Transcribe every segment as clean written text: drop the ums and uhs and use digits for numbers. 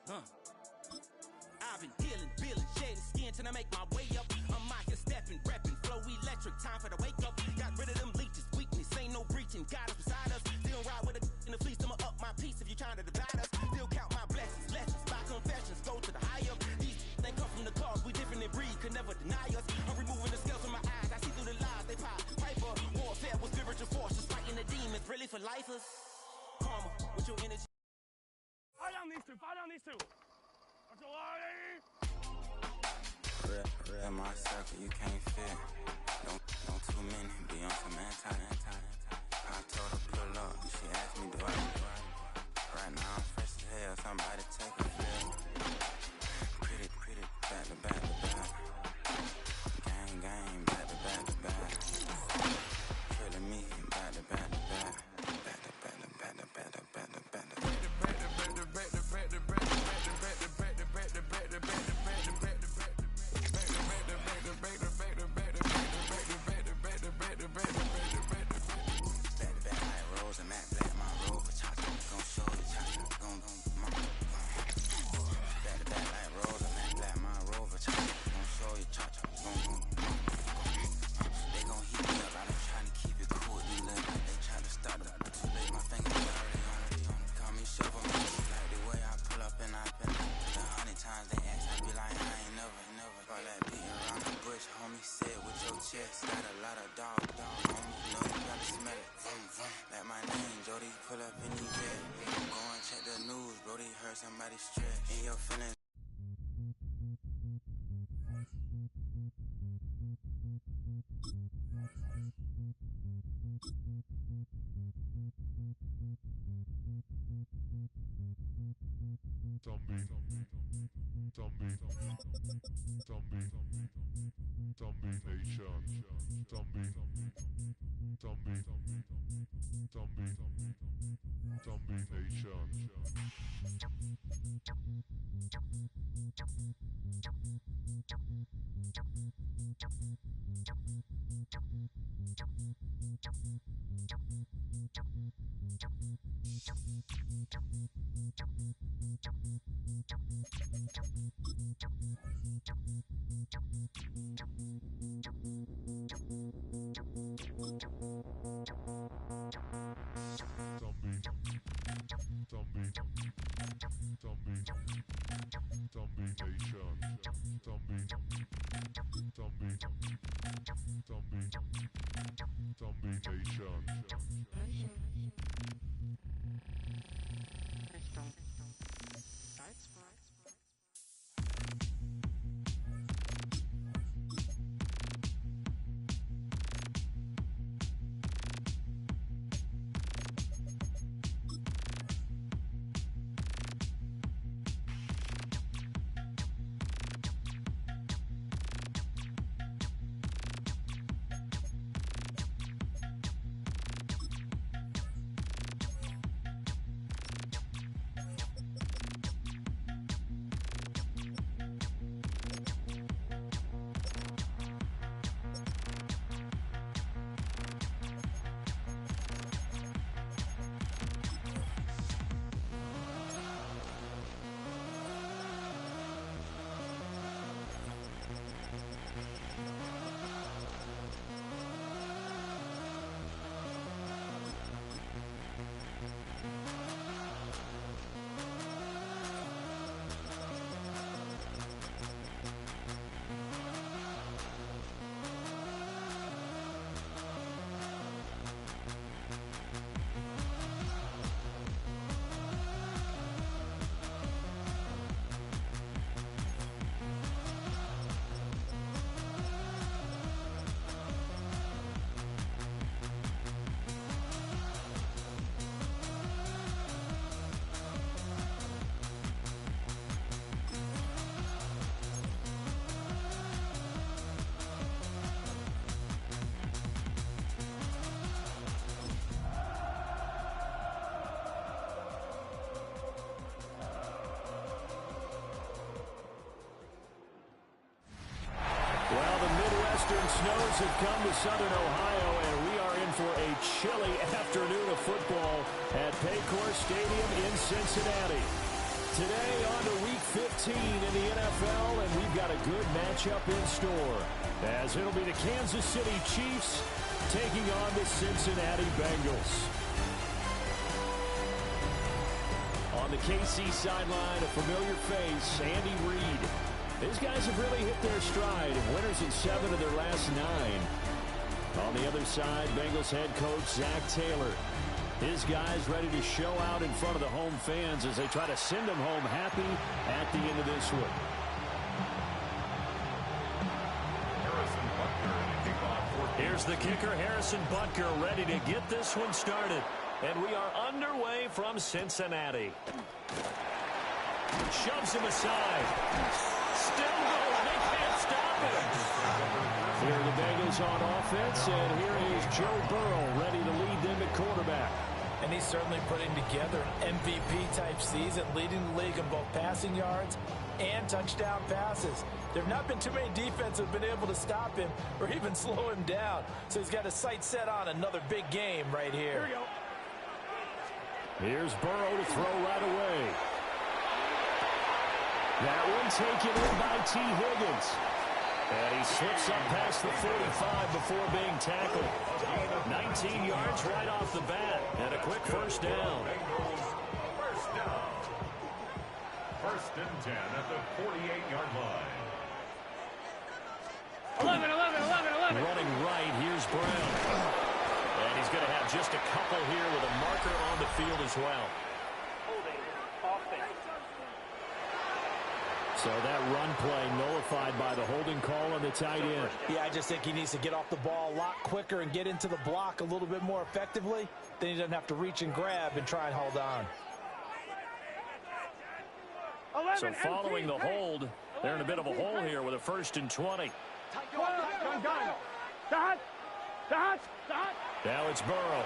I've been healing, feeling, shedding skin till I make my way up. I'm out here stepping, repping, flow electric, time for the wake up. Got rid of them leeches, weakness, ain't no breaching. God is beside us, still ride with a in the fleece. I'ma up my piece if you're trying to divide us. Still count my blessings, lessons, by confessions, go to the higher. These they come from the cause, we different in breed, could never deny us. I'm removing the scales from my eyes, I see through the lies, they pop. Piper, warfare with spiritual forces, fighting the demons, really for lifers. Karma, with your energy. Fire down these two, fire down these two. Real my circle, you can't fit. Don't too many be on some anti. I told her pull up, she asked me do I. Right now I'm fresh as hell, somebody take a flip. Pretty, back to back to back. Gang, back to back to back. Killing me, back to back to back. Back to back to back to back to back to back to back. Got a lot of dog, homie, you know you gotta smell it. Like my name, Jody, pull up in the bed. Go and check the news, Brody, heard somebody stress. In your feelings. Zombie Nation. Zombie Nation. Western snows have come to southern Ohio, and we are in for a chilly afternoon of football at Paycor Stadium in Cincinnati. Today on to Week 15 in the NFL, and we've got a good matchup in store, as it'll be the Kansas City Chiefs taking on the Cincinnati Bengals. On the KC sideline, a familiar face, Andy Reid. These guys have really hit their stride, winners in 7 of their last 9. On the other side, Bengals head coach Zach Taylor. His guys ready to show out in front of the home fans as they try to send them home happy at the end of this one. Here's the kicker, Harrison Butker, ready to get this one started. And we are underway from Cincinnati. Shoves him aside. Still going. They can't stop him. Here are the Bengals on offense, and here is Joe Burrow ready to lead them at quarterback. And he's certainly putting together an MVP-type season, leading the league in both passing yards and touchdown passes. There have not been too many defenses that have been able to stop him or even slow him down. So he's got his sights set on another big game right here. Here we go. Here's Burrow to throw right away. That one taken in by T. Higgins. And he slips up past the 45 before being tackled. 19 yards right off the bat. And a quick first down. First and 10 at the 48-yard line. 11. Running right, here's Brown. And he's going to have just a couple here with a marker on the field as well. So that run play nullified by the holding call on the tight end. Yeah, I just think he needs to get off the ball a lot quicker and get into the block a little bit more effectively. Then he doesn't have to reach and grab and try and hold on. So following the hold, they're in a bit of a hole here with a 1st and 20. Now it's Burrow.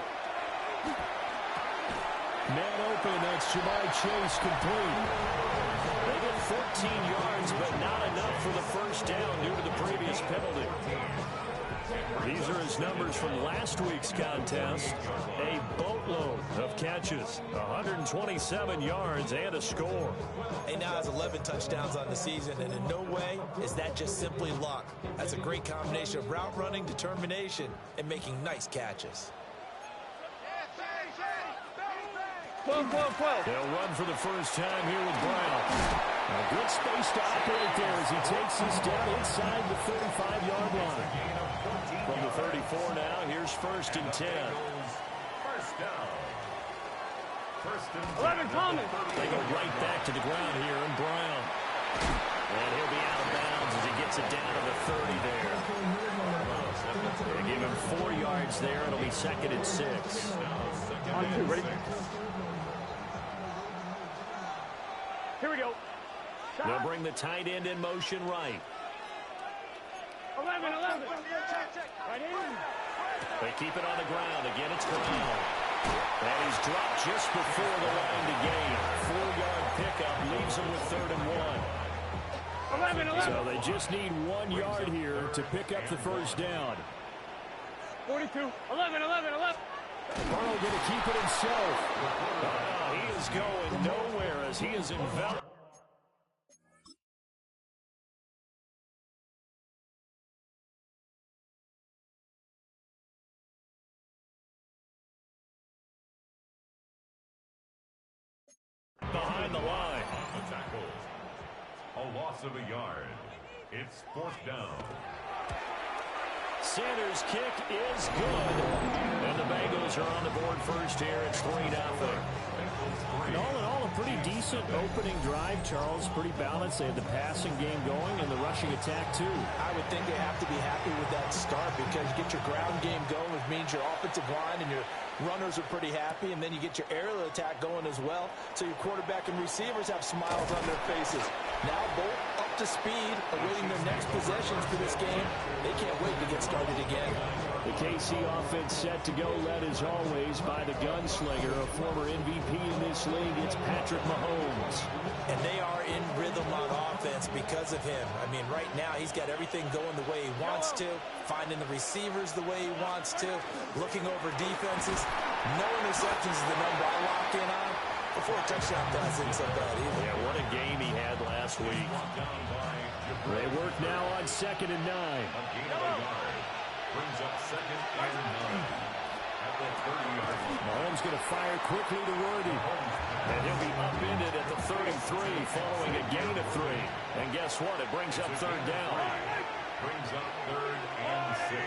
Man open, that's Jamar Chase complete. They get 14 yards, but not enough for the first down due to the previous penalty. These are his numbers from last week's contest. A boatload of catches, 127 yards, and a score. He now has 11 touchdowns on the season, and in no way is that just simply luck. That's a great combination of route running, determination, and making nice catches. 12. They'll run for the first time here with Brown. A good space to operate there as he takes this down inside the 35-yard line. From the 34 now, here's 1st and 10. First down. 11, Thomas. They go right back to the ground here, and Brown. And he'll be out of bounds as he gets it down to the 30 there. They give him 4 yards there. It'll be 2nd and 6. On 2, ready? Here we go. They'll bring the tight end in motion right. 11. Right in. They keep it on the ground. Again, it's Brown. And he's dropped just before the line to gain. 4-yard pickup leaves him with 3rd and 1. 11. So they just need 1 yard here to pick up the first down. 42. 11. Burrow going to keep it himself. He is going nowhere as he is enveloped. Behind the line. A tackle. A loss of a yard. It's 4th down. Sanders' kick is good. And the Bengals are on the board first here. It's 3-0. And all in all, a pretty decent opening drive, Charles. Pretty balanced. They had the passing game going and the rushing attack, too. I would think they have to be happy with that start because you get your ground game going, which means your offensive line and your runners are pretty happy, and then you get your aerial attack going as well. So your quarterback and receivers have smiles on their faces. Now both up to speed, awaiting their next possessions for this game. They can't wait to get started again. The KC offense set to go, led as always by the gunslinger, a former MVP in this league. It's Patrick Mahomes. And they are in rhythm on offense because of him. I mean, right now he's got everything going the way he wants to, finding the receivers the way he wants to, looking over defenses. No interceptions is the number I lock in on. before a touchdown pass isn't so bad either. Yeah, what a game he had last week. They work now on 2nd and 9. Brings up 2nd and 9. At the 30-yard line. Mahomes going to fire quickly to Worthy. And he'll be upended at the 33 following a gain of 3. And guess what? It brings up 3rd down. Brings up 3rd and 6.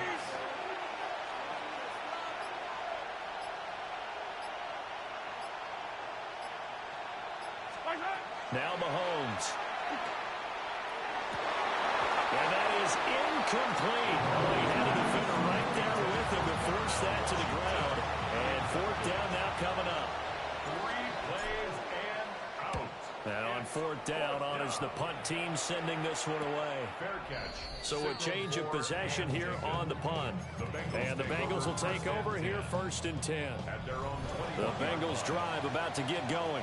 Now Mahomes. And that is incomplete. Oh, he had a defender right there with him to force that to the ground. And 4th down now coming up. 3 plays and out. And on 4th down, honors the punt team sending this one away. Fair catch. So a change of possession here on the punt. And the Bengals will take over here 1st and 10. At their own 20. The Bengals drive about to get going.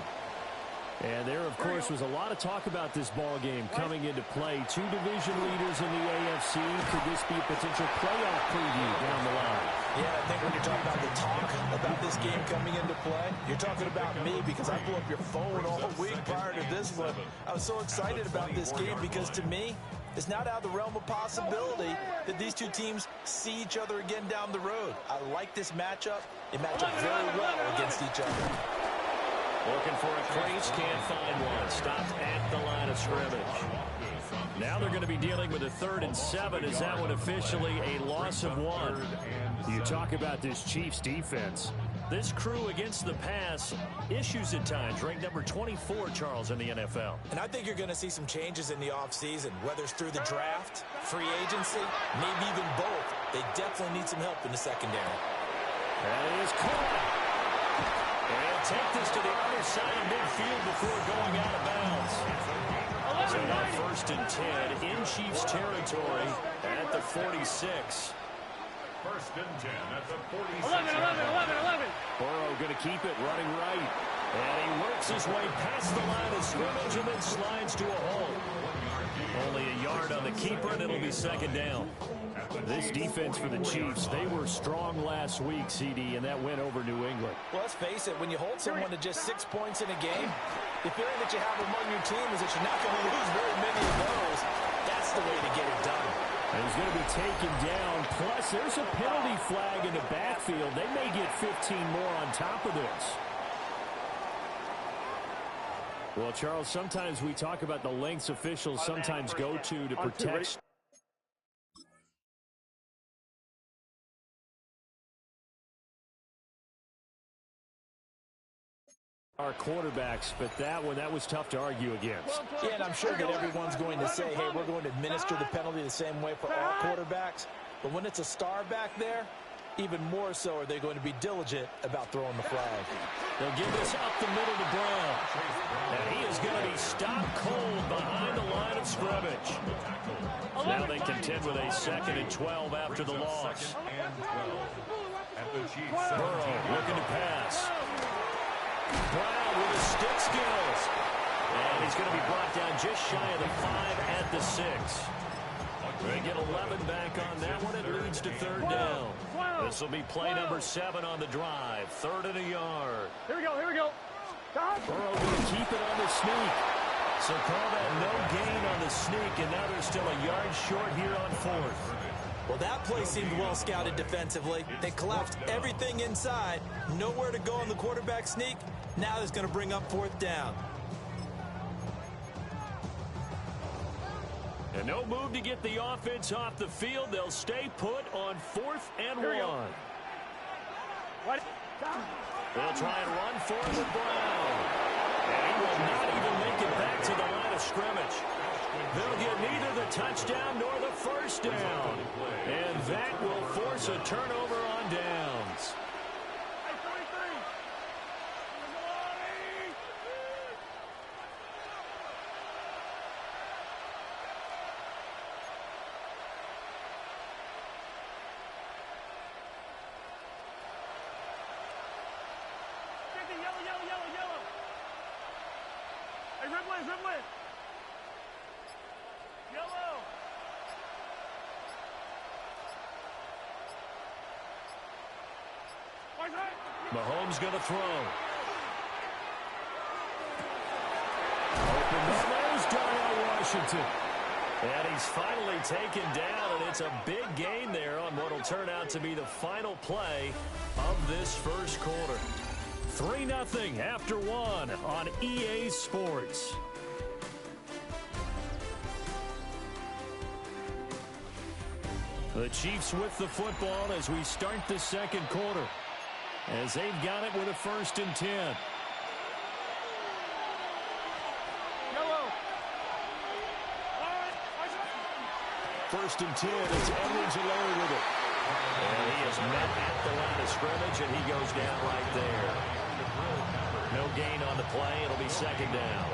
And there, of course, was a lot of talk about this ball game coming into play. 2 division leaders in the AFC. Could this be a potential playoff preview down the line? Yeah, I think when you're talking about the talk about this game coming into play, you're talking about me because I blew up your phone all week prior to this one. I was so excited about this game because, to me, it's not out of the realm of possibility that these two teams see each other again down the road. I like this matchup. They match up very well against each other. Looking for a crease, can't find one. Stopped at the line of scrimmage. Now they're going to be dealing with a 3rd and 7. Is that one officially a loss of 1? You talk about this Chiefs defense. This crew against the pass, issues at times, ranked number 24, Charles, in the NFL. And I think you're going to see some changes in the offseason, whether it's through the draft, free agency, maybe even both. They definitely need some help in the secondary. That is caught. And take this to the other side of midfield before going out of bounds. So now 1st and 10 in Chiefs territory at the 46. 1st and 10 at the 46. 11. Burrow going to keep it running right. And he works his way past the line of scrimmage and then slides to a halt. Only a yard on the keeper, and it'll be 2nd down. This defense for the Chiefs, they were strong last week, CD, and that went over New England. Well, let's face it, when you hold someone to just 6 points in a game, the feeling that you have among your team is that you're not going to lose very many of those. That's the way to get it done. And he's going to be taken down. Plus, there's a penalty flag in the backfield. They may get 15 more on top of this. Well, Charles, sometimes we talk about the lengths officials sometimes go to protect. Our quarterbacks, but that was tough to argue against. Yeah, and I'm sure that everyone's going to say, hey, we're going to administer the penalty the same way for all quarterbacks. But when it's a star back there, even more so are they going to be diligent about throwing the flag. They'll give this up the middle to Brown. And he is going to be stopped cold behind the line of scrimmage. Now they contend with a 2nd and 12 after the loss. Burrow looking to pass. Brown with his stick skills. And he's going to be brought down just shy of the 5 at the 6. They get 11 back on that one. It leads to 3rd down. This will be play number 7 on the drive. 3rd and a yard. Here we go. Burrow going to keep it on the sneak. So call that no gain on the sneak, and now they're still a yard short here on 4th. Well, that play seemed well scouted defensively. They collapsed everything inside. Nowhere to go on the quarterback sneak. Now that's going to bring up 4th down. And no move to get the offense off the field. They'll stay put on 4th and 1. They'll try and run for it with Brown. And he will not even make it back to the line of scrimmage. They'll get neither the touchdown nor the 1st down. And that will force a turnover on downs. Yellow. Hey, Ridley. Yellow. Mahomes going to throw. open. There's Darnell Washington. And he's finally taken down, and it's a big gain there on what will turn out to be the final play of this first quarter. 3-0 after one on EA Sports. The Chiefs with the football as we start the second quarter, as they've got it with a 1st and 10. First and 10, it's Edwards-Helaire with it. And he is met at the line of scrimmage, and he goes down right there. No gain on the play. It'll be 2nd down.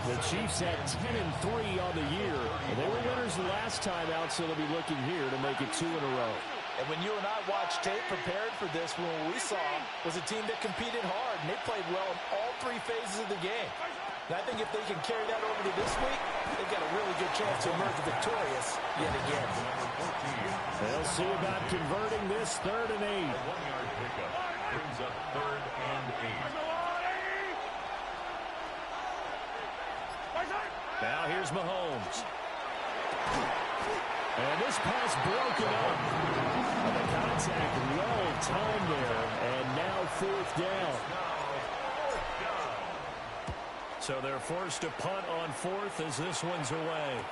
The Chiefs had 10-3 on the year. They were winners the last time out, so they'll be looking here to make it 2 in a row. And when you and I watched tape prepared for this, what we saw was a team that competed hard, and they played well in all 3 phases of the game. And I think if they can carry that over to this week, they've got a really good chance to emerge victorious yet again. They'll see about converting this 3rd and 8. A 1-yard pickup brings up 3rd and 8. Now here's Mahomes. And this pass broken up. And the contact well timed there. And now 4th down. So they're forced to punt on 4th as this one's away.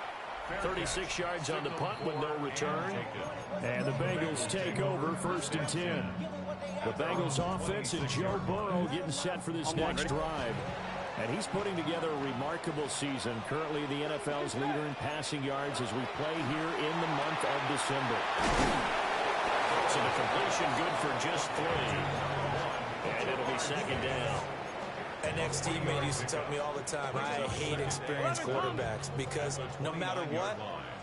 36 yards on the punt with no return. And the Bengals take over 1st and 10. The Bengals offense and Joe Burrow getting set for this next drive. And he's putting together a remarkable season. Currently the NFL's leader in passing yards as we play here in the month of December. So the completion good for just 3. And it'll be 2nd down. An ex-teammate used to tell me all the time, I hate experienced quarterbacks because no matter what,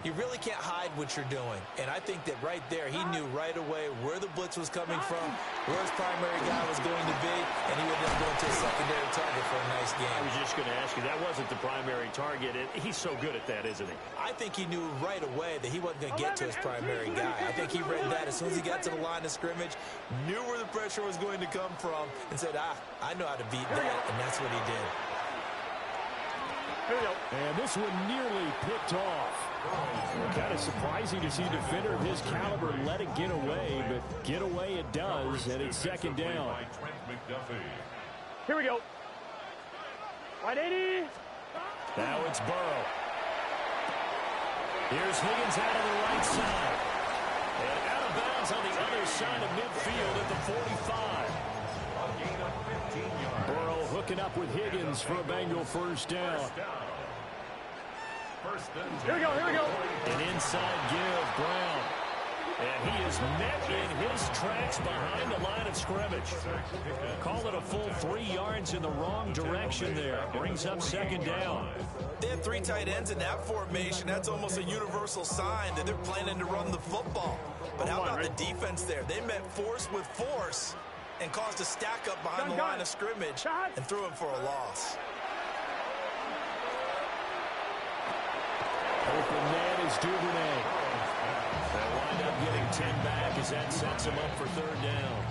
you really can't hide what you're doing. And I think that right there, he knew right away where the blitz was coming from, where his primary guy was going to be, and he would then go into a secondary target for a nice game. I was just going to ask you, that wasn't the primary target. He's so good at that, isn't he? I think he knew right away that he wasn't going to get to his primary guy. I think he read that as soon as he got to the line of scrimmage, knew where the pressure was going to come from, and said, I know how to beat that, and that's what he did. And this one nearly picked off. Kind of surprising to see a defender of his caliber let it get away, but get away it does, and it's 2nd down. Here we go. 180. Now it's Burrow. Here's Higgins out on the right side. And out of bounds on the other side of midfield at the 45. Burrow hooking up with Higgins for a Bengal 1st down. Here we go, here we go. An inside give, Brown. And he is met in his tracks behind the line of scrimmage. Call it a full 3 yards in the wrong direction there. Brings up 2nd down. They have 3 tight ends in that formation. That's almost a universal sign that they're planning to run the football. But how about the defense there? They met force with force and caused a stack up behind the line of scrimmage and threw him for a loss. Open man is Duvernay. They'll wind up getting 10 back as that sets him up for 3rd down.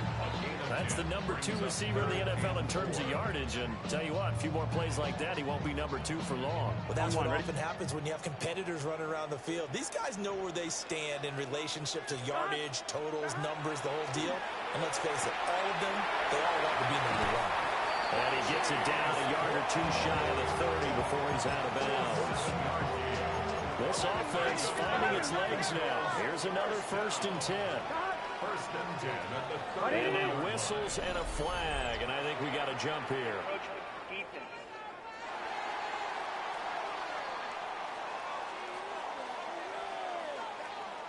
That's the number 2 receiver in the NFL in terms of yardage. And tell you what, a few more plays like that, he won't be number 2 for long. Well, that's what often happens when you have competitors running around the field. These guys know where they stand in relationship to yardage, totals, numbers, the whole deal. And let's face it, all of them, they all want to be number 1. And he gets it down a yard or 2 shy of the 30 before he's out of bounds. This offense finding its legs now. Here's another 1st and 10. 1st and 10 at the 30. And now whistles and a flag, and I think we got a jump here.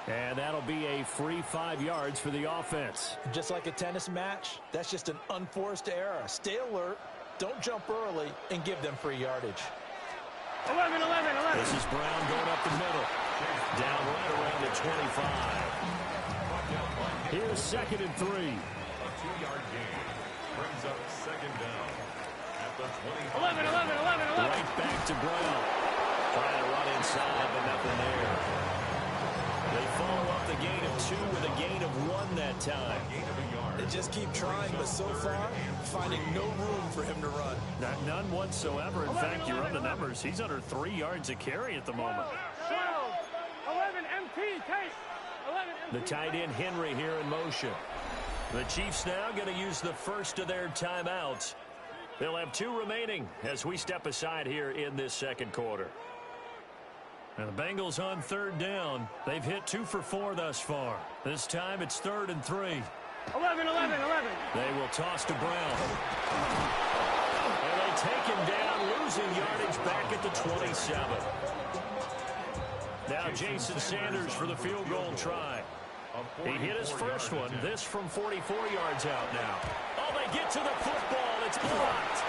And that'll be a free 5 yards for the offense. Just like a tennis match, that's just an unforced error. Stay alert, don't jump early, and give them free yardage. 11. This is Brown going up the middle. Down right around the 25. Here's 2nd and 3. A 2-yard gain brings up 2nd down at the 25. 11. Right back to Brown. Trying to run inside, but nothing there. They follow up the gain of 2 with a gain of 1 that time. They just keep trying, but so far, finding no room for him to run. None whatsoever. In fact, you run the numbers. He's under 3 yards a carry at the moment. 11 MT, Case. 11 MT. The tight end Henry here in motion. The Chiefs now going to use the first of their timeouts. They'll have 2 remaining as we step aside here in this second quarter. And the Bengals on 3rd down. They've hit 2 for 4 thus far. This time it's 3rd and 3. 11. They will toss to Brown. And they take him down, losing yardage back at the 27. Now Jason Sanders for the field goal try. He hit his first one. This from 44 yards out now. Oh, they get to the football. It's blocked.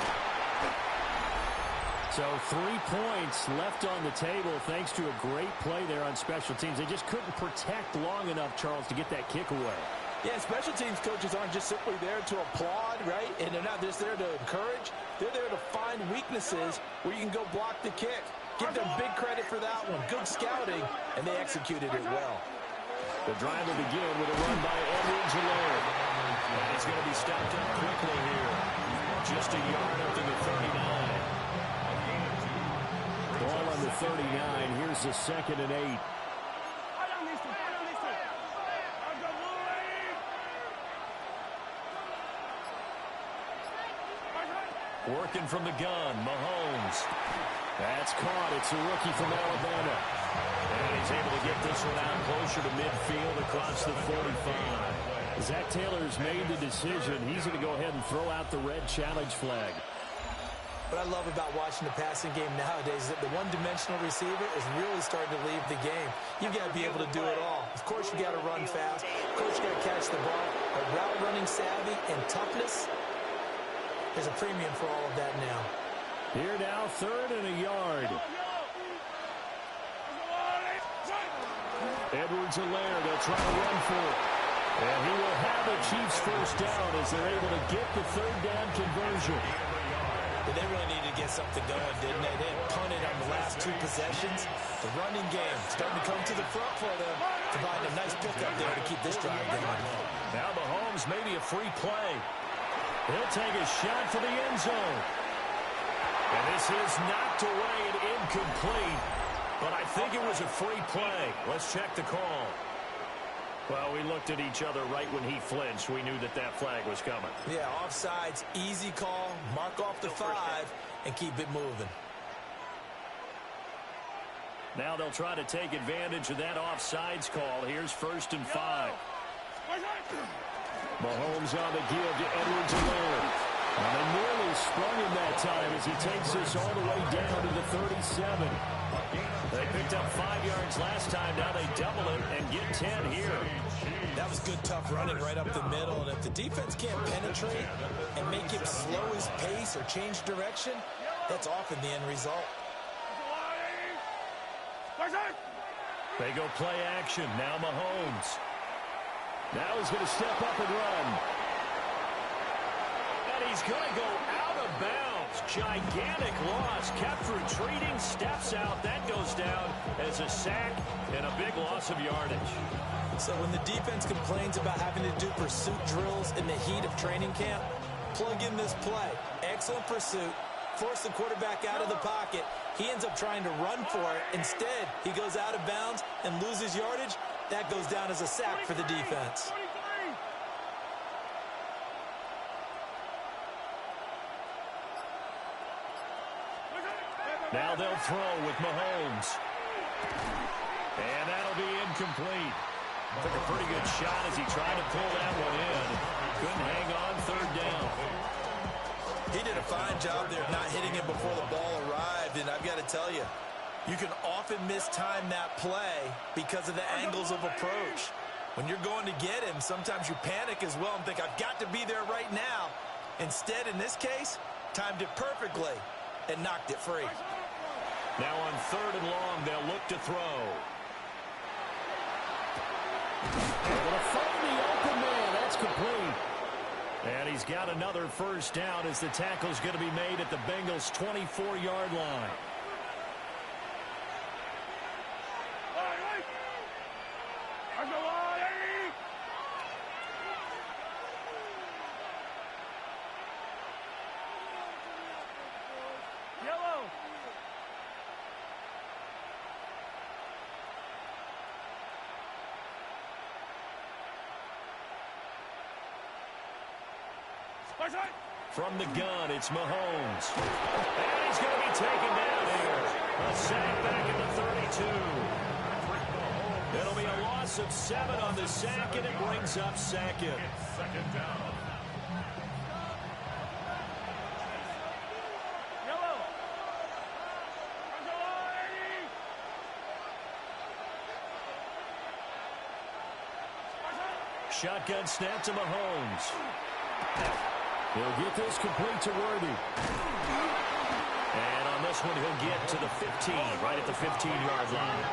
So 3 points left on the table thanks to a great play there on special teams. They just couldn't protect long enough, Charles, to get that kick away. Yeah, special teams coaches aren't just simply there to applaud, right? And they're not just there to encourage. They're there to find weaknesses where you can go block the kick. Give them big credit for that one. Good scouting, and they executed it well. The drive will begin with a run by Edwards-Helaire. And he's going to be stopped up quickly here. Just a yard up to the 39. Ball on the 39. Here's the 2nd and 8. Working from the gun, Mahomes. That's caught. It's a rookie from Alabama. And he's able to get this one out closer to midfield across the 45. Zach Taylor's made the decision. He's going to go ahead and throw out the red challenge flag. What I love about watching the passing game nowadays is that the one-dimensional receiver is really starting to leave the game. You've got to be able to do it all. Of course, you got to run fast. Of course, you got to catch the ball. But route running savvy and toughness, there's a premium for all of that now. Here now, 3rd and a yard. Edwards-Helaire, they'll try to run for it. And he will have the Chiefs first down as they're able to get the 3rd down conversion. But they really needed to get something going, didn't they? They had punted on the last 2 possessions. The running game starting to come to the front for them, providing a nice pickup there to keep this drive going. Now Mahomes, maybe a free play. He'll take a shot for the end zone. And this is knocked away and incomplete. But I think it was a free play. Let's check the call. Well, we looked at each other right when he flinched. We knew that that flag was coming. Yeah, offsides, easy call. Mark off the 5 and keep it moving. Now they'll try to take advantage of that offsides call. Here's 1st and 5. Mahomes on the give to Edwards-Helaire. And they nearly sprung him that time as he takes this all the way down to the 37. They picked up 5 yards last time. Now they double it and get 10 here. That was good, tough running right up the middle. And if the defense can't penetrate and make him slow his pace or change direction, that's often the end result. They go play action. Now Mahomes. Now he's going to step up and run. And he's going to go out of bounds. Gigantic loss. Kept retreating. Steps out. That goes down as a sack and a big loss of yardage. So when the defense complains about having to do pursuit drills in the heat of training camp, plug in this play. Excellent pursuit. Force the quarterback out of the pocket. He ends up trying to run for it. Instead, he goes out of bounds and loses yardage. That goes down as a sack for the defense. Now they'll throw with Mahomes. And that'll be incomplete. Took a pretty good shot as he tried to pull that one in. Couldn't hang on 3rd down. He did a fine job there not hitting him before the ball arrived. And I've got to tell you, you can often mistime that play because of the angles of approach. When you're going to get him, sometimes you panic as well and think, I've got to be there right now. Instead, in this case, timed it perfectly and knocked it free. Now on 3rd and long, they'll look to throw. Able to find the open man. That's complete. And he's got another first down as the tackle's going to be made at the Bengals' 24-yard line. Yellow. From the gun, it's Mahomes. And he's going to be taken down here. A sack back at the 32. It'll be a loss of 7 on the sack, and it brings up second. Second down. Yellow. Shotgun snap to Mahomes. He'll get this complete to Worthy. And on this one, he'll get to the 15, right at the 15-yard line.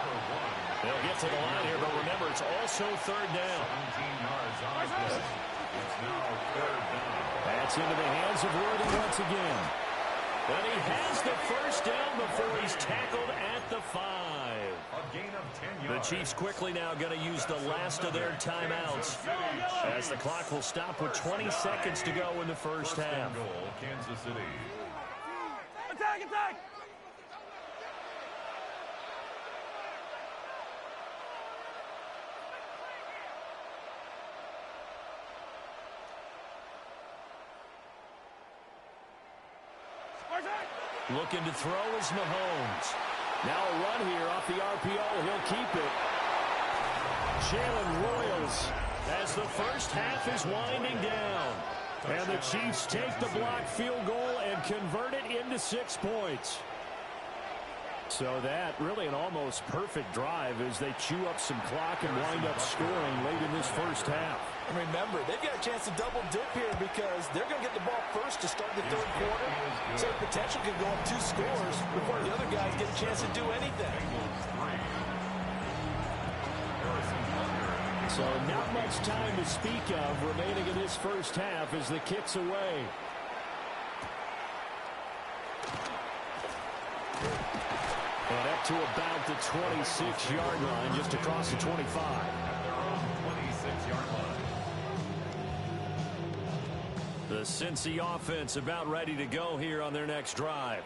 They'll get to the line here, but remember, it's also third down. 17 yards on the play. It's now third down. That's into the hands of Worthy once again. And he has the first down before he's tackled at the 5. A gain of 10 The yards. Chiefs quickly now going to use the last of their timeouts as the clock will stop with 20 seconds to go in the first half. Goal, Kansas City. Attack, attack. Looking to throw is Mahomes. Now a run here off the RPO. He'll keep it. Jalen Royals as the first half is winding down. And the Chiefs take the blocked field goal and convert it into 6 points. So that really an almost perfect drive as they chew up some clock and wind up scoring late in this first half. And remember, they've got a chance to double dip here because they're going to get the ball first to start the third quarter. So the potential could go up 2 scores before the other guys get a chance to do anything. So not much time to speak of remaining in this first half as the kick's away. And up to about the 26-yard line, just across the 25. At their own 26-yard line. The Cincy offense about ready to go here on their next drive.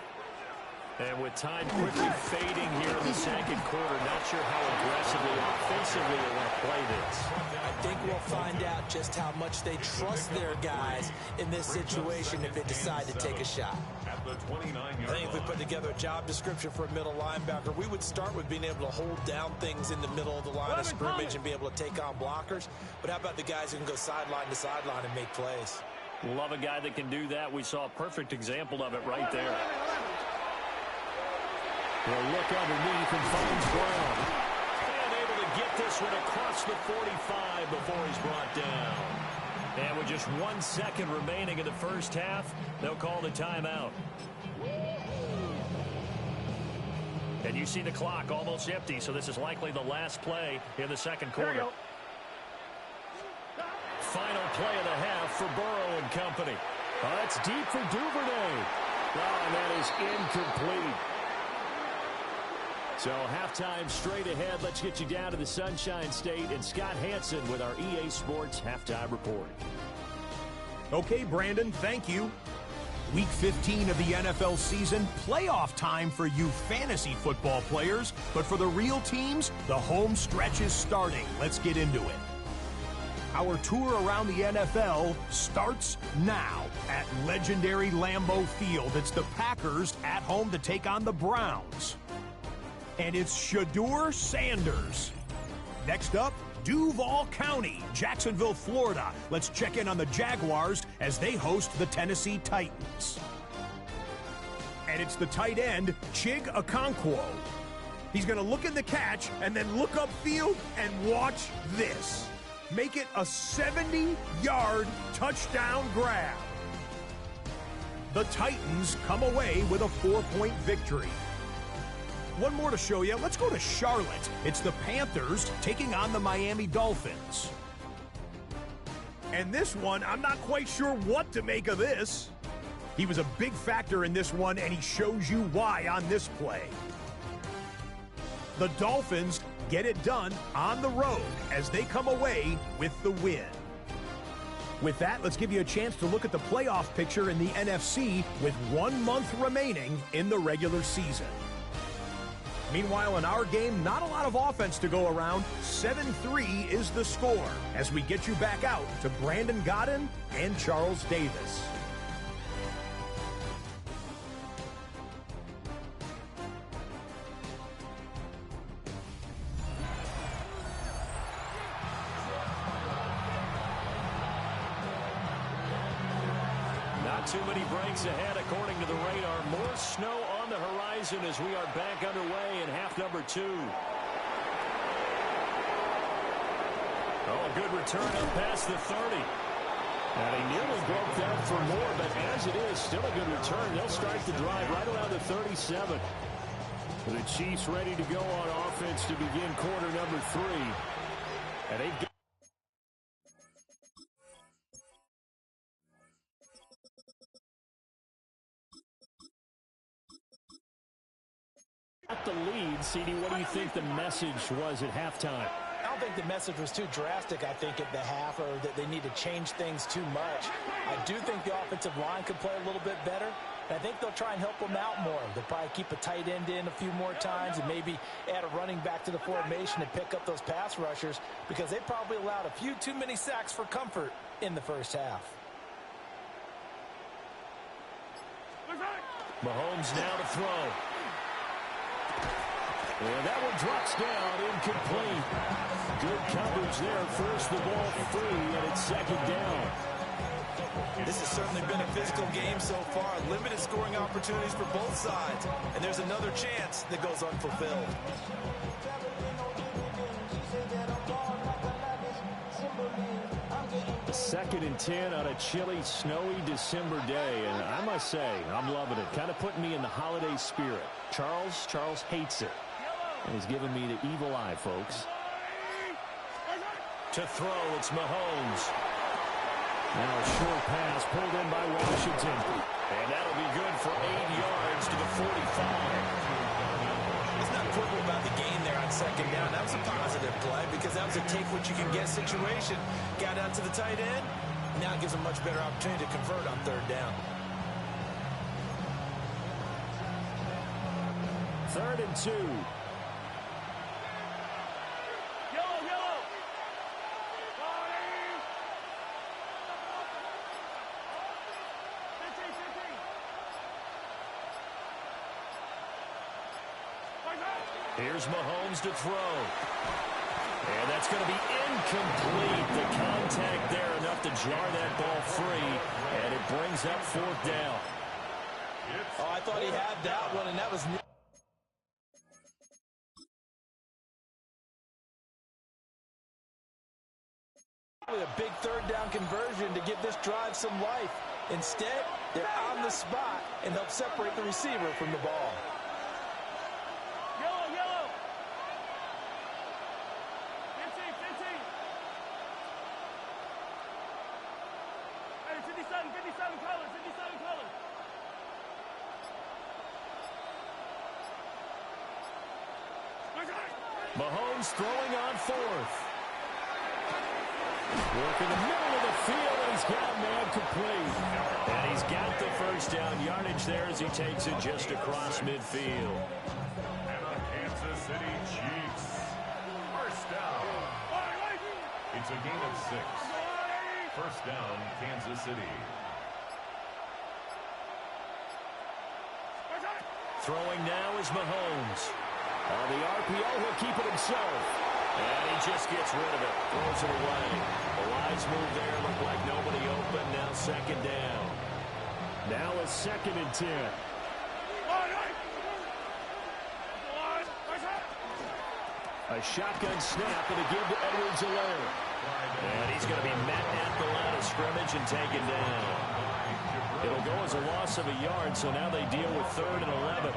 And with time quickly fading here in the second quarter, not sure how aggressively, offensively they want to play this. I think we'll find out just how much they trust their guys in this situation if they decide to take a shot. At the 29-yard I think if we put together a job description for a middle linebacker, we would start with being able to hold down things in the middle of the line of scrimmage and be able to take on blockers. But how about the guys who can go sideline to sideline and make plays? Love a guy that can do that. We saw a perfect example of it right there. He'll look underneath and finds Brown. And able to get this one across the 45 before he's brought down. And with just 1 second remaining in the first half, they'll call the timeout. And you see the clock almost empty, so this is likely the last play in the second quarter. Final play of the half for Burrow and company. Oh, that's deep for Duvernay. Oh, and that is incomplete. So halftime straight ahead. Let's get you down to the Sunshine State and Scott Hansen with our EA Sports Halftime Report. Okay, Brandon, thank you. Week 15 of the NFL season, playoff time for you fantasy football players. But for the real teams, the home stretch is starting. Let's get into it. Our tour around the NFL starts now at legendary Lambeau Field. It's the Packers at home to take on the Browns. And it's Shedeur Sanders. Next up, Duval County, Jacksonville, Florida. Let's check in on the Jaguars as they host the Tennessee Titans. And it's the tight end, Chig Okonkwo. He's going to look in the catch and then look upfield and watch this. Make it a 70-yard touchdown grab. The Titans come away with a 4-point victory. One more to show you. Let's go to Charlotte. It's the Panthers taking on the Miami Dolphins. And this one, I'm not quite sure what to make of this. He was a big factor in this one, and he shows you why on this play. The Dolphins get it done on the road as they come away with the win. With that, let's give you a chance to look at the playoff picture in the NFC with 1 month remaining in the regular season. Meanwhile, in our game, not a lot of offense to go around. 7-3 is the score as we get you back out to Brandon Godden and Charles Davis. Too many breaks ahead, according to the radar. More snow on the horizon as we are back underway in half number 2. Oh, a good return up past the 30. And he nearly broke that for more, but as it is, still a good return. They'll start the drive right around the 37. The Chiefs ready to go on offense to begin quarter number 3. And they've got the lead. CD, what do you think the message was at halftime? I don't think the message was too drastic, I think, at the half, or that they need to change things too much. I do think the offensive line could play a little bit better. I think they'll try and help them out more. They'll probably keep a tight end in a few more times and maybe add a running back to the formation to pick up those pass rushers, because they probably allowed a few too many sacks for comfort in the first half. Mahomes now to throw. And that one drops down, incomplete. Good coverage there, forced the ball free, and it's second down. This has certainly been a physical game so far. Limited scoring opportunities for both sides. And there's another chance that goes unfulfilled. Second and 10 on a chilly, snowy December day. And I must say, I'm loving it. Kind of putting me in the holiday spirit. Charles hates it. And he's giving me the evil eye, folks. To throw, it's Mahomes. Now a short pass pulled in by Washington. And that'll be good for 8 yards to the 45. It's not quibble about the gain there on second down. That was a positive play because that was a take-what-you-can-get situation. Got out to the tight end. Now it gives a much better opportunity to convert on third down. 3rd and 2. Here's Mahomes to throw. And that's going to be incomplete. The contact there enough to jar that ball free. And it brings up 4th down. Oh, I thought he had that one, and that was... a big 3rd down conversion to give this drive some life. Instead, they're on the spot and help separate the receiver from the ball. Yellow. 15. Hey, 57 colors. Mahomes throwing on 4th. Work in the middle of the field, and he's got a man complete. And he's got the first down yardage there as he takes it just across midfield. And the Kansas City Chiefs. First down. It's a gain of 6. First down, Kansas City. Throwing now is Mahomes. On the RPO, he'll keep it himself. And he just gets rid of it. Throws it away. The lines move there. Look like nobody open. Now second down. Now a 2nd and 10. A shotgun snap and a give to Edwards-Helaire. And he's going to be met at the line of scrimmage and taken down. It'll go as a loss of a yard, so now they deal with 3rd and 11.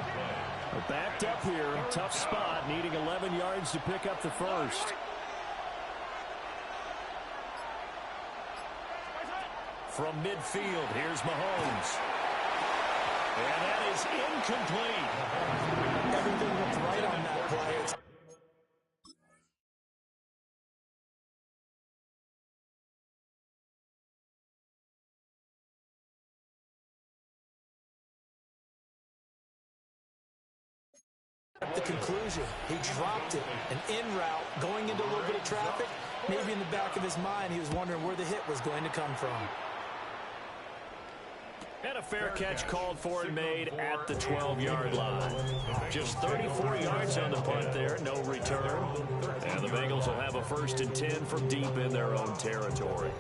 They're backed up here. Tough spot, needing 11 yards to pick up the first. From midfield, here's Mahomes. And that is incomplete. Everything looked right on that play. At the conclusion, he dropped it, an in route, going into a little bit of traffic. Maybe in the back of his mind, he was wondering where the hit was going to come from. And a fair catch called for and made at the 12-yard line. Just 34 yards on the punt there, no return. And the Bengals will have a 1st and 10 from deep in their own territory.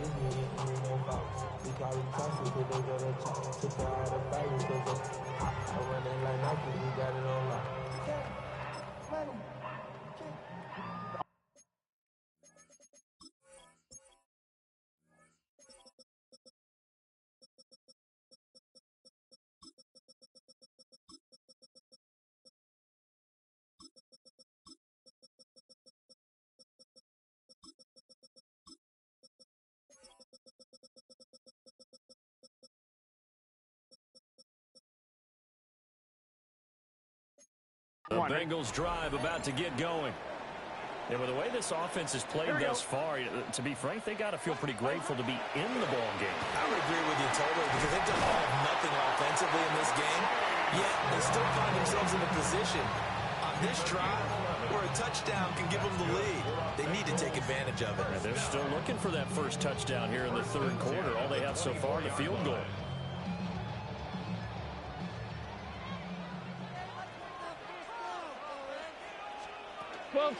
The Bengals drive about to get going. And with the way this offense has played thus far, to be frank, they got to feel pretty grateful to be in the ball game. I would agree with you totally because they've done all of nothing offensively in this game, yet they still find themselves in a position on this drive where a touchdown can give them the lead. They need to take advantage of it. And they're still looking for that first touchdown here in the 3rd quarter. All they have so far, the field goal.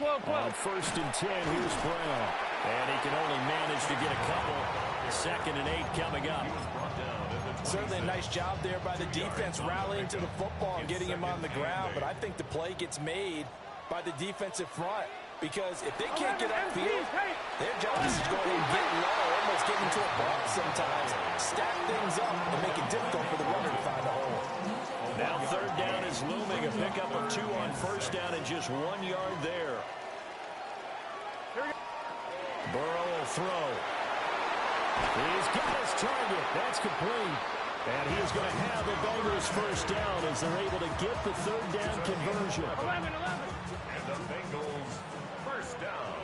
On 1st and 10, here's Brown. And he can only manage to get a couple. 2nd and 8 coming up. Certainly a nice job there by the defense rallying to the football and getting him on the ground. But I think the play gets made by the defensive front. Because if they can't get upfield, their job is to go ahead and get low, almost get into a box sometimes, stack things up, and make it difficult for the runner to find a hole. Now 3rd down is looming. A pickup of 2 on 1st down and just 1 yard there. Burrow will throw. He's got his target. That's complete. And he is going to have the Bengals 1st down as they're able to get the 3rd down conversion. 11. And the Bengals 1st down.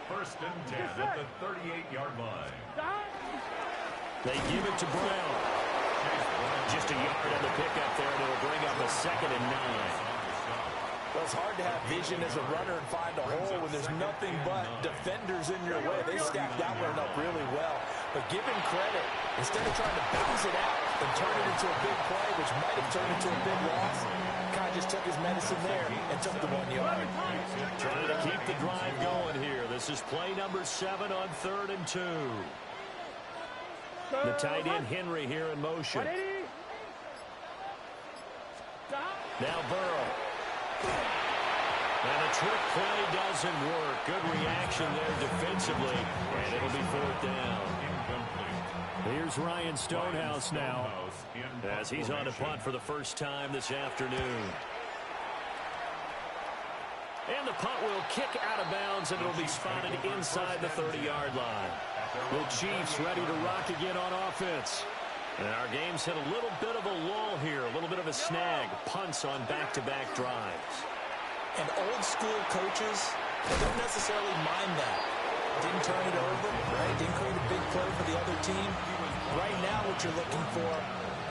1st and 10 at the 38-yard line. They give it to Brown. Just a yard on the pickup there, and it'll bring up a 2nd and 9. Well, it's hard to have vision as a runner and find a hole when there's nothing but defenders in your way. They stacked that one up really well. But give him credit. Instead of trying to bounce it out and turn it into a big play, which might have turned into a big loss, kind of just took his medicine there and took the 1 yard. Trying to keep the drive going here. This is play number 7 on 3rd and 2. The tight end Henry here in motion. Now Burrow. And the trick play doesn't work. Good reaction there defensively. And it'll be 4th down. Here's Ryan Stonehouse now as he's on a punt for the first time this afternoon. And the punt will kick out of bounds, and it'll be spotted inside the 30-yard line. The Chiefs ready to rock again on offense. And our game's hit a little bit of a lull here, a little bit of a snag. Punts on back-to-back drives. And old-school coaches, they don't necessarily mind that. Didn't turn it over, right? Didn't create a big play for the other team. Right now what you're looking for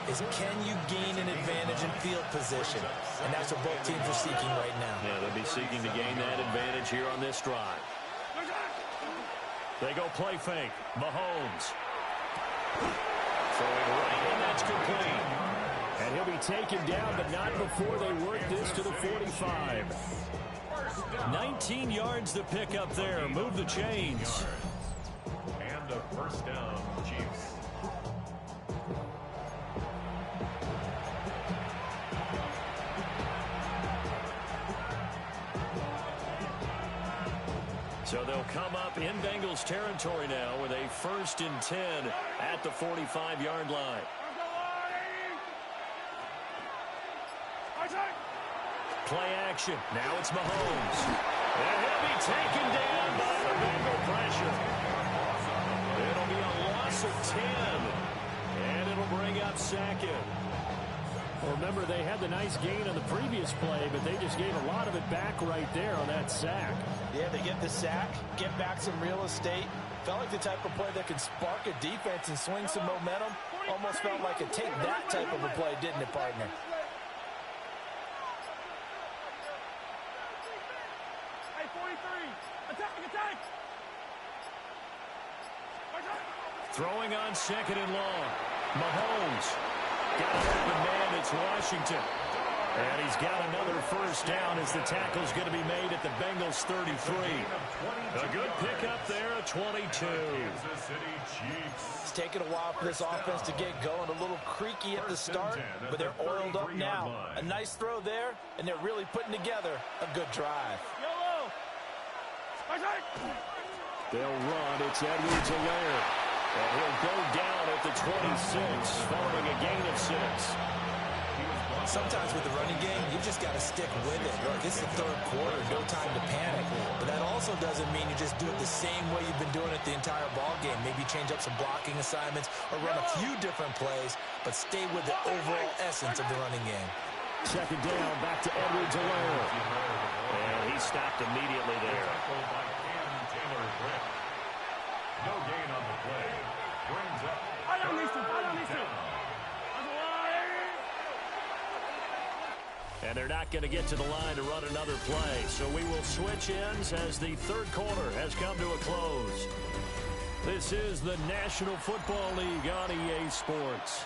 is can you gain an advantage in field position? And that's what both teams are seeking right now. Yeah, they'll be seeking to gain that advantage here on this drive. They go play fake. Mahomes. Throwing right, and that's complete. And he'll be taken down, but not before they work this to the 45. 19 yards to pick up there. Move the chains. And a 1st down, Chiefs. So they'll come up in Bengals territory now with a 1st and 10 at the 45-yard line. Play action. Now it's Mahomes. And he'll be taken down by the Bengal pressure. It'll be a loss of 10. And it'll bring up 2nd. Well, remember, they had the nice gain on the previous play, but they just gave a lot of it back right there on that sack. Yeah, they get the sack, get back some real estate. Felt like the type of play that could spark a defense and swing some momentum. Almost felt like a take that type of a play, didn't it, partner? Attack, attack! Throwing on second and long. Mahomes. Got an open man. It's Washington. And he's got another first down as the tackle's going to be made at the Bengals 33. A good pickup there, a 22. It's taken a while for this offense to get going. A little creaky at the start, but they're oiled up now. A nice throw there, and they're really putting together a good drive. Yellow! They'll run. It's Edwards-Helaire. And he'll go down at the 26, following a gain of 6. Sometimes with the running game, you just got to stick with it. Look, it's the third quarter, no time to panic. But that also doesn't mean you just do it the same way you've been doing it the entire ball game. Maybe change up some blocking assignments or run a few different plays, but stay with the overall essence of the running game. Second down, back to Edwards-Helaire. And he stopped immediately there. No gain on the play. Brings up I don't need to. And they're not going to get to the line to run another play. So we will switch ends as the third quarter has come to a close. This is the National Football League on EA Sports.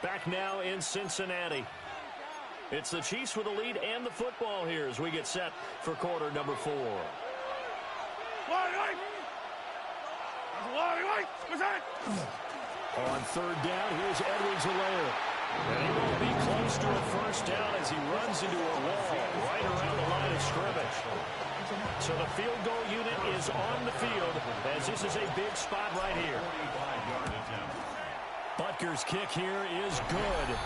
Back now in Cincinnati. It's the Chiefs with the lead and the football here as we get set for quarter number 4. On third down, here's Edwards-Helaire. And he will be close to a first down as he runs into a wall right around the line of scrimmage. So the field goal unit is on the field as this is a big spot right here. Butker's kick here is good.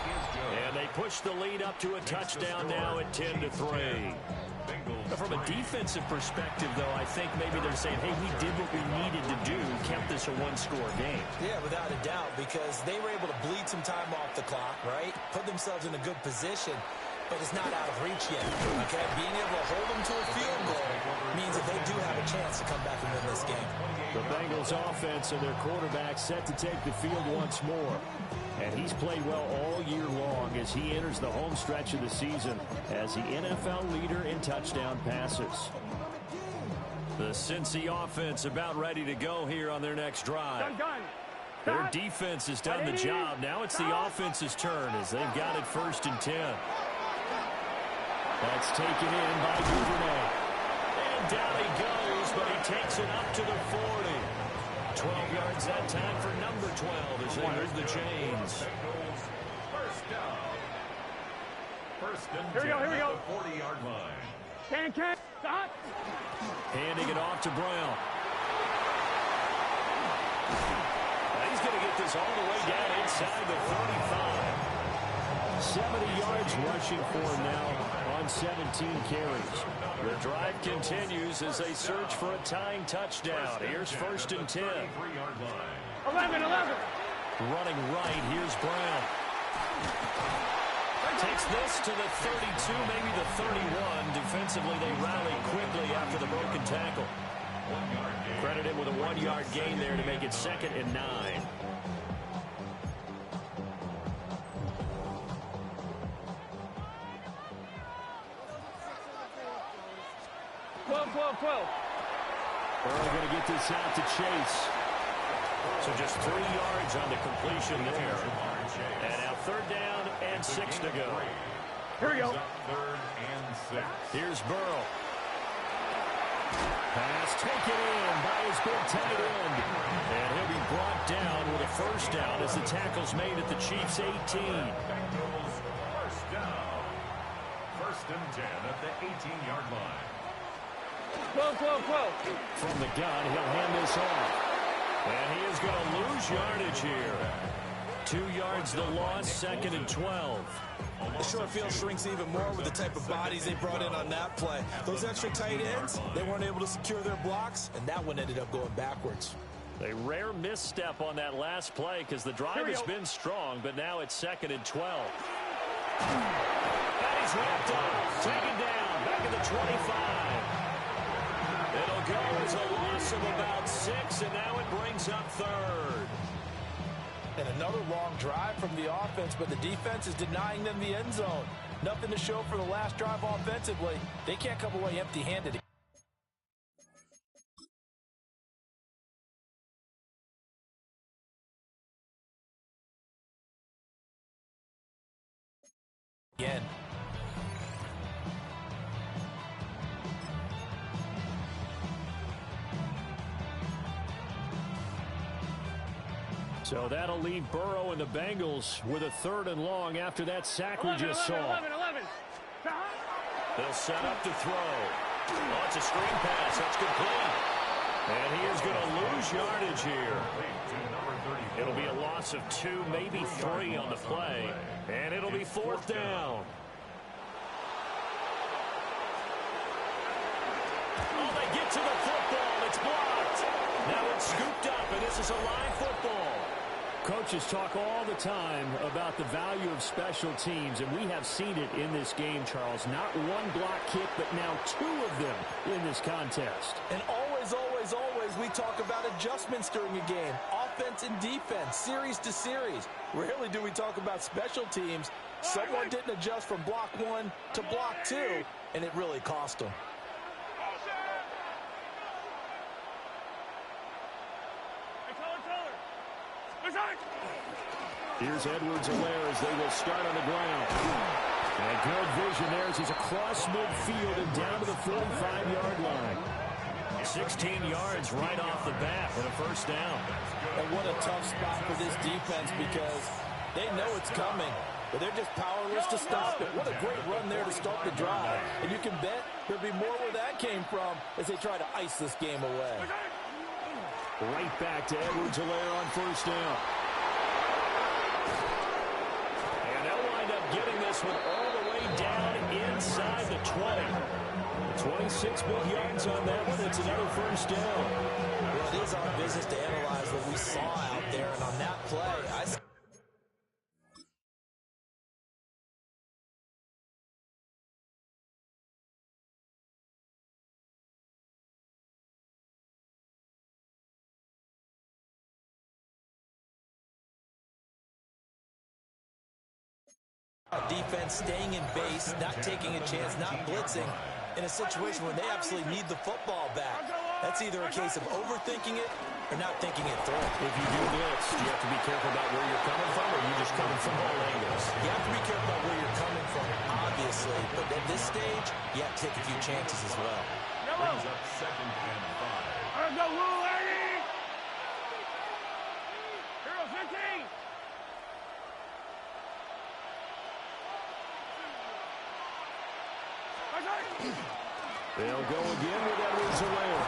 And they push the lead up to a touchdown now at 10-3. From a defensive perspective, though, I think maybe they're saying, hey, we did what we needed to do, kept this a one-score game. Yeah, without a doubt, because they were able to bleed some time off the clock, right? Put themselves in a good position, but it's not out of reach yet, okay? Being able to hold them to a field goal means that they do have a chance to come back and win this game. The Bengals offense and their quarterback set to take the field once more. And he's played well all year long as he enters the home stretch of the season as the NFL leader in touchdown passes. The Cincy offense about ready to go here on their next drive. Their defense has done the job. Now it's the offense's turn as they've got it 1st and 10. That's taken in by Duvernay. And down he goes, but he takes it up to the 40. 12 yards that time for number 12 as they move the chains. First down. First and 10 Here we go. at the 40-yard line. Can, stop. Handing it off to Brown. He's going to get this all the way down inside the 35. 70 yards rushing for him now on 17 carries. The drive continues as they search for a tying touchdown. Here's 1st and 10. 11. Running right, here's Brown. Takes this to the 32, maybe the 31. Defensively, they rally quickly after the broken tackle. Credit him with a 1-yard gain there to make it 2nd and 9. 12. Earl going to get this out to Chase. So just 3 yards on the completion there. And now 3rd down and 6 to go. Here we go. 3rd and 6. Here's Burrow. Pass taken in by his big tight end. And he'll be brought down with a first down as the tackle's made at the Chiefs' 18. Bengals first down. 1st and 10 at the 18-yard line. 12. From the gun, he'll hand this off. And he is going to lose yardage here. 2 yards the loss, 2nd and 12. The short field shrinks even more with the type of bodies they brought in on that play. Those extra tight ends, they weren't able to secure their blocks, and that one ended up going backwards. A rare misstep on that last play because the drive has been strong, but now it's 2nd and 12. And he's wrapped up, taken down, back at the 25. It'll go as a loss of about 6, and now it brings up 3rd. And another long drive from the offense, but the defense is denying them the end zone. Nothing to show for the last drive offensively. They can't come away empty-handed. So that'll leave Burrow and the Bengals with a 3rd and long after that sack we just saw. 11. They'll set up to throw. Oh, it's a screen pass. That's complete. And he is going to lose yardage here. It'll be a loss of 2, maybe 3 on the play. And it'll be 4th down. Oh, they get to the football. It's blocked. Now it's scooped up, and this is a live football. Coaches talk all the time about the value of special teams, and we have seen it in this game, Charles. Not one block kick, but now 2 of them in this contest. And always, we talk about adjustments during a game. Offense and defense, series to series. Rarely do we talk about special teams. Someone didn't adjust from block 1 to block 2, and it really cost them. Here's Edwards-Helaire as they will start on the ground. And good vision there as he's across midfield and down to the 45-yard line. 16 yards right off the bat with a 1st down. And what a tough spot for this defense because they know it's coming, but they're just powerless to stop it. What a great run there to start the drive. And you can bet there'll be more where that came from as they try to ice this game away. Right back to Edwards-Helaire on 1st down. And they'll wind up getting this one all the way down inside the 20. 26 big yards on that one. It's another 1st down. Well, it is our business to analyze what we saw out there, and on that play, defense staying in base, not taking a chance, not blitzing in a situation where they absolutely need the football back. That's either a case of overthinking it or not thinking it through. If you do blitz, do you have to be careful about where you're coming from, or are you just coming from all angles? You have to be careful about where you're coming from, obviously, but at this stage, you have to take a few chances as well. Brings up 2nd and 5. Let's go, Woo, lady! Hero 15! They'll go again with Edwards-Helaire.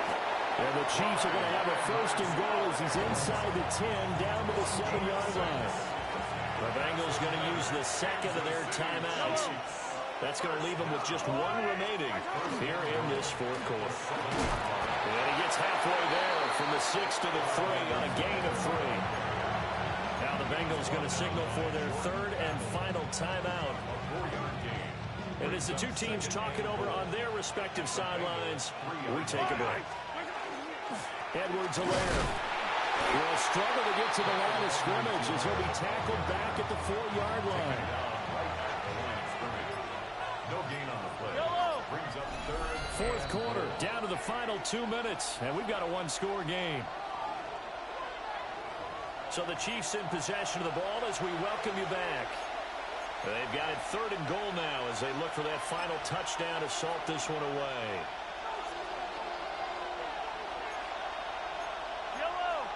And the Chiefs are going to have a 1st and goal as he's inside the 10, down to the 7-yard line. The Bengals going to use the 2nd of their timeouts. That's going to leave them with just 1 remaining here in this 4th quarter. And he gets halfway there from the 6 to the 3 on a gain of 3. Now the Bengals going to signal for their 3rd and final timeout. And as the 2 teams talking over on their respective sidelines, we take a break. Edwards-Helaire will struggle to get to the line of scrimmage as he'll be tackled back at the 4-yard line. No gain on the play. Brings up 3rd. 4th quarter, down to the final 2 minutes, and we've got a 1-score game. So the Chiefs in possession of the ball as we welcome you back. They've got it 3rd and goal now as they look for that final touchdown to salt this one away. Yellow!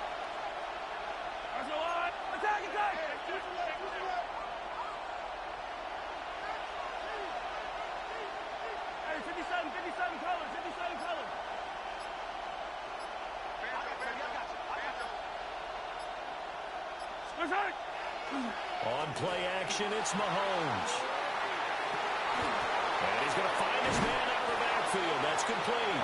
Let's go on! Attack, attack! Hey, 57 colors, 57 colors. Let's hurt! On play action, it's Mahomes. And he's going to find his man out of the backfield. That's complete.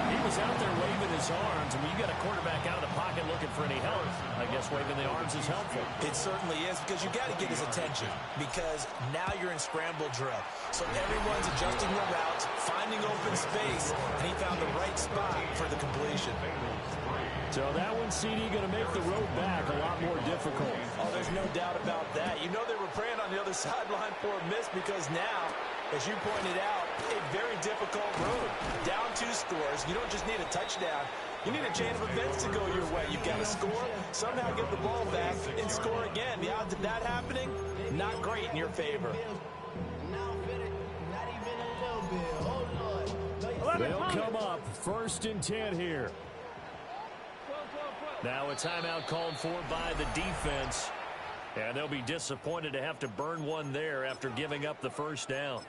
He was out there waving his arms, and when you got a quarterback out of the pocket looking for any help, I guess waving the arms is helpful. It certainly is, because you got to get his attention, because now you're in scramble drill. So everyone's adjusting their routes, finding open space, and he found the right spot for the completion. So that one, CD, going to make the road back a lot more difficult. Oh, there's no doubt about that. You know they were praying on the other sideline for a miss, because now, as you pointed out, a very difficult road. Down 2 scores. You don't just need a touchdown. You need a chain of events to go your way. You've got to score, somehow get the ball back, and score again. The odds of that happening, not great in your favor. They'll come up 1st and 10 here. 12, 12, 12. Now a timeout called for by the defense. And they'll be disappointed to have to burn one there after giving up the first down.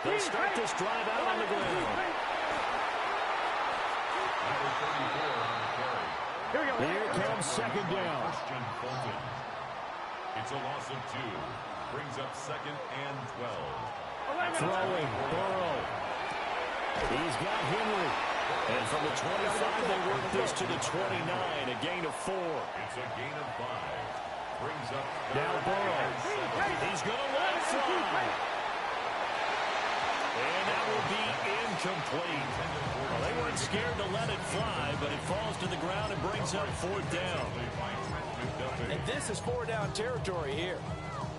They'll start this drive out on the ground. Here comes second down. It's a loss of 2. Brings up 2nd and 12. Throwing, Burrow. He's got Henry. And from the 25, they work this to the 29, a gain of 4. It's a gain of 5. Brings up Now Burrow. He's going to let it fly. And that will be incomplete. Well, they weren't scared to let it fly, but it falls to the ground and brings up 4th down. And this is 4-down territory here.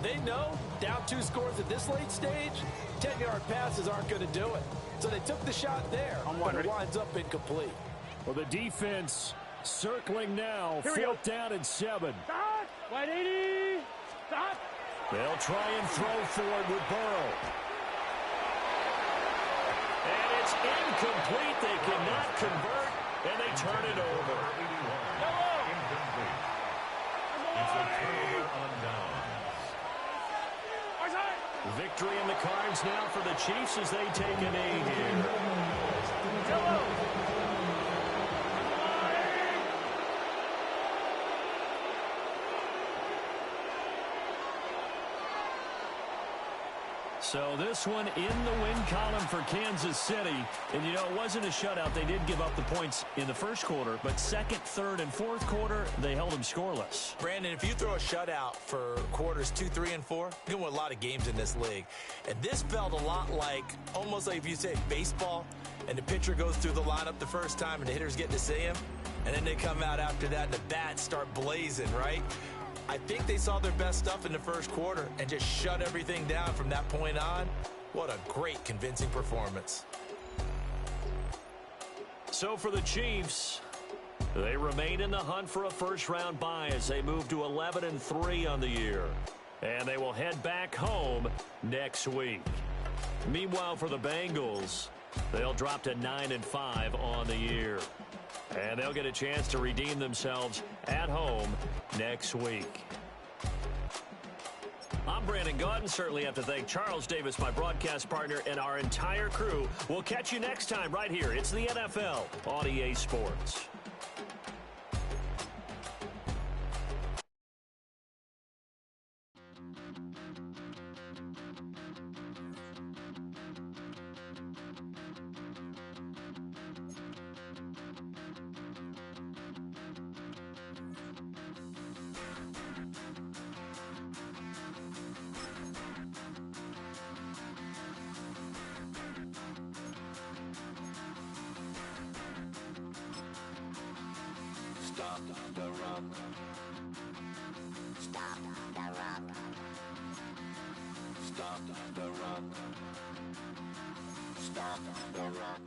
They know down 2 scores at this late stage, 10-yard passes aren't going to do it. So they took the shot there, but it winds up incomplete. Well, the defense circling now. 4th down and 7. Stop! 180! Stop! They'll try and throw for it with Burrow. And it's incomplete. They cannot convert, and they turn it over. Incomplete. It's a turnover on downs. Victory in the cards now for the Chiefs as they take a knee here. So this one in the win column for Kansas City. And, you know, it wasn't a shutout. They did give up the points in the first quarter, but second, third, and fourth quarter, they held them scoreless. Brandon, if you throw a shutout for quarters 2, 3, and 4, you're going to win a lot of games in this league. And this felt a lot like, almost like if you say baseball, and the pitcher goes through the lineup the first time and the hitters get to see him, and then they come out after that and the bats start blazing, right? I think they saw their best stuff in the first quarter and just shut everything down from that point on. What a great, convincing performance. So for the Chiefs, they remain in the hunt for a first-round bye as they move to 11-3 on the year. And they will head back home next week. Meanwhile, for the Bengals, they'll drop to 9-5 on the year. And they'll get a chance to redeem themselves at home next week. I'm Brandon Gaudin. Certainly have to thank Charles Davis, my broadcast partner, and our entire crew. We'll catch you next time right here. It's the NFL on EA Sports. Stop the run. Stop the run. Stop the run. Stop the run.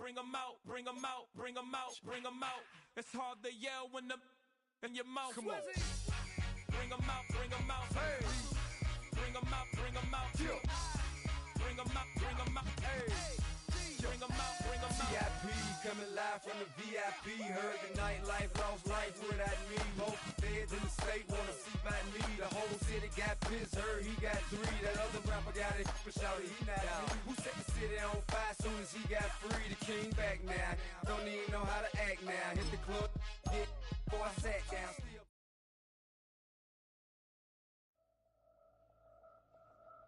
bring them out, bring them out, bring them out, bring them out. It's hard to yell when the in your mouth. Come on. Bring them out, bring them out. Hey. Bring them out, bring them out. Yeah. Bring them out, bring them out. Hey. Bring them out, bring them out. VIP coming live from the VIP. Heard the nightlife, lost life without me. Most feds in the state wanna see by me. The whole city got pissed, heard he got 3. That other rapper got it, but shouted he not out. Who set the city on fire soon as he got free? The king back now. Don't even know how to act now. Hit the club, hit before I sat down.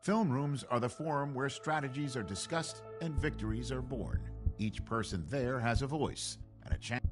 Film rooms are the forum where strategies are discussed and victories are born. Each person there has a voice and a chance.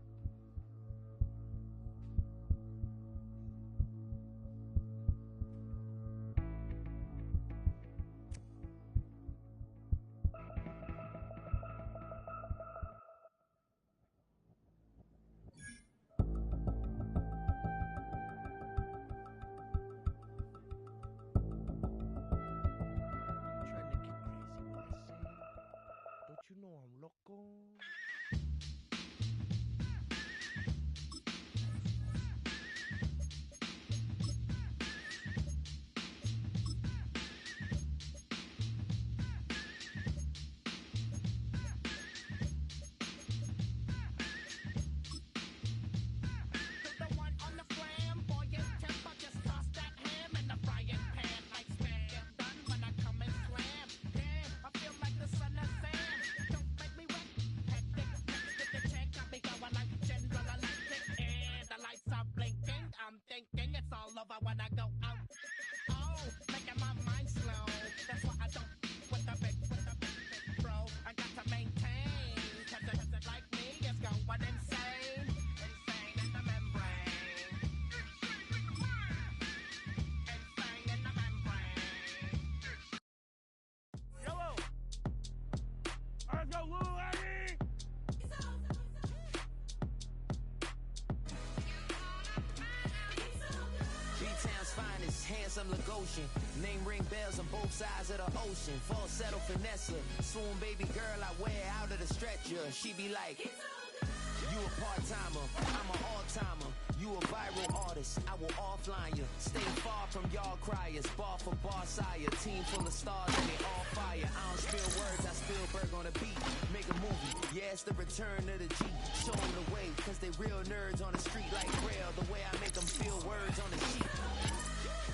Handsome Lagosian, name ring bells on both sides of the ocean. Falsetto finesse, swoon baby girl I wear out of the stretcher. She be like, you a part-timer, I'm an all-timer. You a viral artist, I will offline you. Stay far from y'all criers, bar for bar sire. Team full of stars and they all fire. I don't spill words, I spill Berg on the beat. Make a movie, yeah, it's the return of the G. Show them the way, cause they real nerds on the street like Braille. The way I make them feel words on the sheet.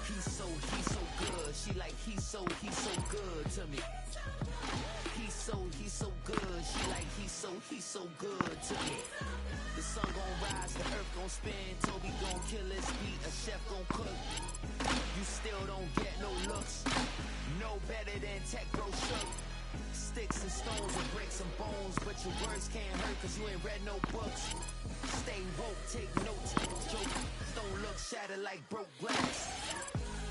He's so good. She like, he's so good to me. He's so good. She like, he's so good to me. The sun gon' rise, the earth gon' spin. Toby gon' kill his beat, a chef gon' cook. You still don't get no looks. No better than Tech Bro Shook. Sticks and stones will break some bones, but your words can't hurt cause you ain't read no books. Stay woke, take notes, joke. Don't look shattered like broke glass.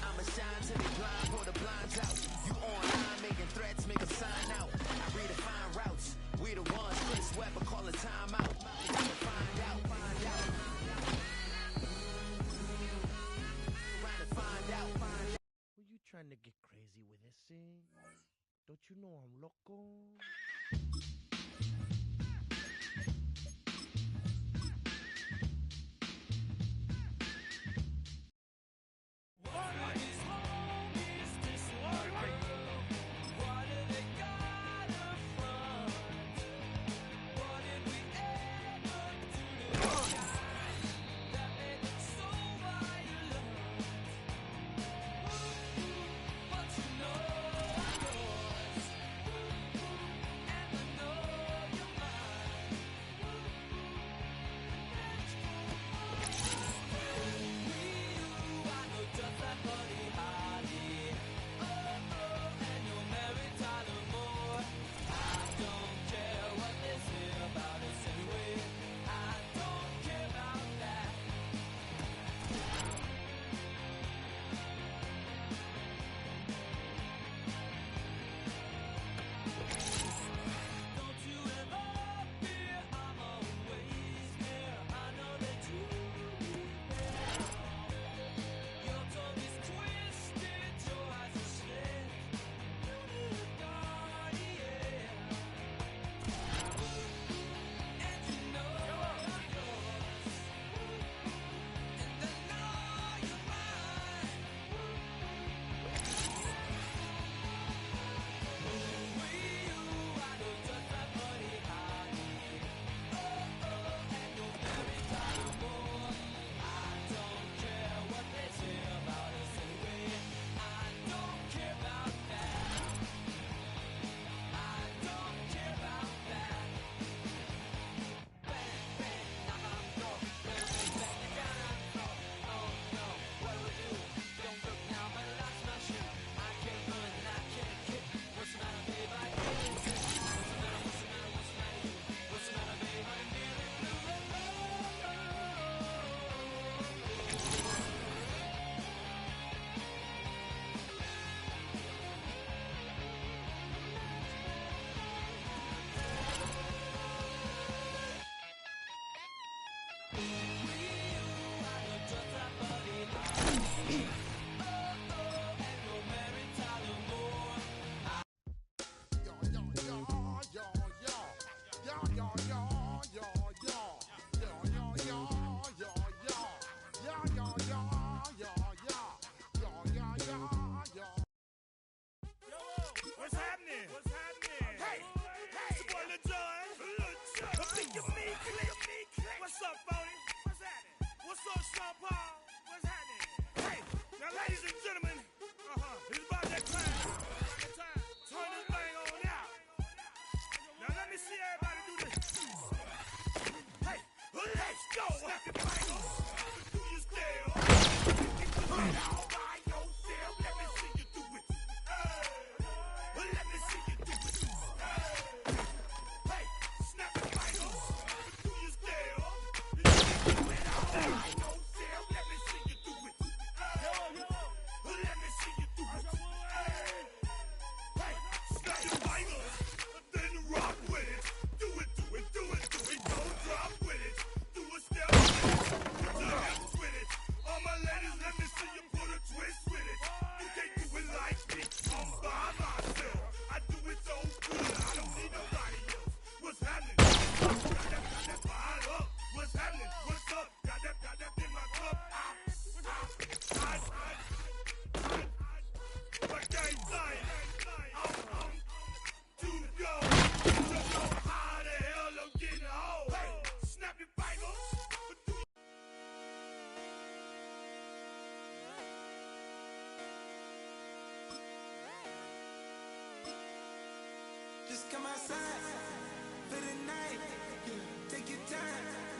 I'ma shine till they blind, pull the blinds out. You online making threats, make a sign out. I redefine routes. We the ones, Chris Webber, call a timeout. Find out. Were you trying to get crazy with this thing? Don't you know I'm loco? What's happening? What's happening? Hey, it's your boy Lil Jon. What's up, Phony? What's happening? What's up, Sean Paul? What's happening? Hey, now, ladies and gentlemen, it's about that time. Turn this thing on out. Now, let me see everybody do this. Hey, let's go. Snap your fingers. Do your style. All by yourself. Let me see you do it. Let me see you do it. Hey, snap your fingers. Do your style. Do it all by yourself. Let me see you do it. Let me see you do it. Hey, snap your fingers. Then rock with it. Do it, do it, do it, do it. Don't drop with it. Do a step with it. Put your hips with it. All my ladies, let me see you put a twist with it. You can't do it like me. I'm by myself. I do it so good. I don't need nobody else. What's happening? Got that fired up. What's happening? What's up? Got that in my cup. My gang sign. To go. You know how the hell I'm getting home. Hey, snap your fingers. Just come outside for the night. Take your time.